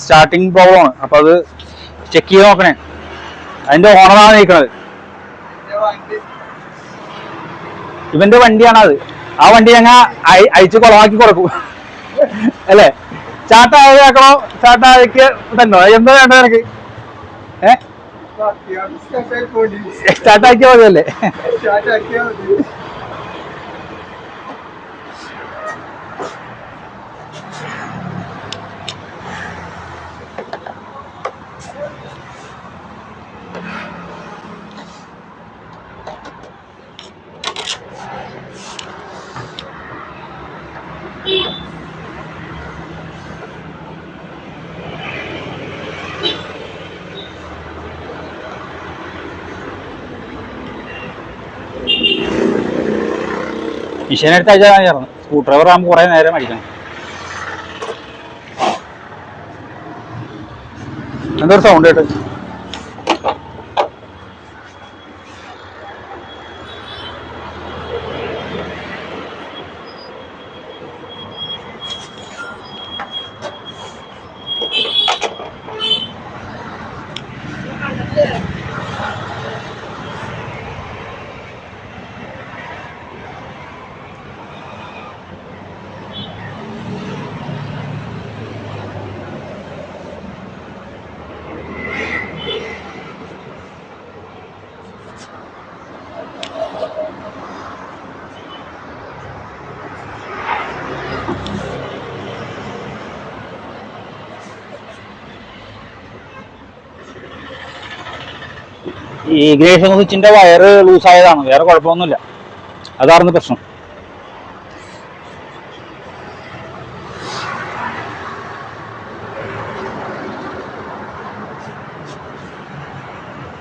Starting problem ആണ്. അപ്പൊ അത് ചെക്ക് ചെയ്ത് നോക്കണേ. അതിന്റെ ഓണറാണ് നിൽക്കുന്നത്. ഇവന്റെ വണ്ടിയാണ് അത്. ആ വണ്ടി ഞങ്ങൾ അയച്ച് കുളമാക്കി കൊടുക്കും അല്ലേ? ചാട്ടാക്കണോ? ചാട്ടാക്കിയ ഉണ്ടോ? എന്താ വേണ്ടത് നിനക്ക്? സ്റ്റാർട്ടാക്കിയാ മതിയല്ലേ? മിഷീൻ എടുത്ത് അയച്ചാൽ ചേർന്ന് സ്ക്രൂ ഡ്രൈവർ ആകുമ്പോൾ കുറെ നേരം അടിക്കണം. എന്തൊരു സൗണ്ട് കേട്ട്. ഈ ഇഗ്നിഷൻ സ്വിച്ചിന്റെ വയറ് ലൂസായതാണ്, വേറെ കുഴപ്പമൊന്നുമില്ല. അതായിരുന്നു പ്രശ്നം.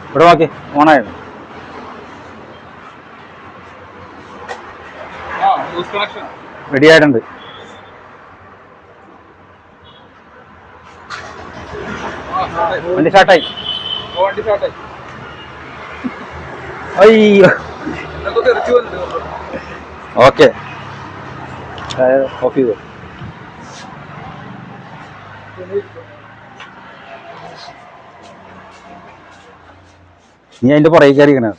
ഇവിടെ നോക്കി ഓണായിരുന്നു. റെഡി ആയിട്ടുണ്ട്. വണ്ടി സ്റ്റാർട്ടായി. അയ്യോ ഓക്കെ ഓഫ് ചെയ്തു. നീ അതിന്റെ പുറകെ കയറിക്കണ.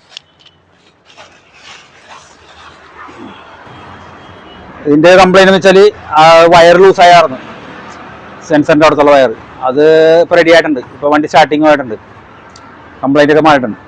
ഇതിന്റെ കംപ്ലൈന്റ് എന്ന് വെച്ചാല് വയർ ലൂസായിരുന്നു. സെൻസറിന്റെ അടുത്തുള്ള വയർ അത് ഇപ്പൊ റെഡി ആയിട്ടുണ്ട്. ഇപ്പൊ വണ്ടി സ്റ്റാർട്ടിങ് ആയിട്ടുണ്ട്. കംപ്ലൈന്റ് ഒക്കെ മാറിയിട്ടുണ്ട്.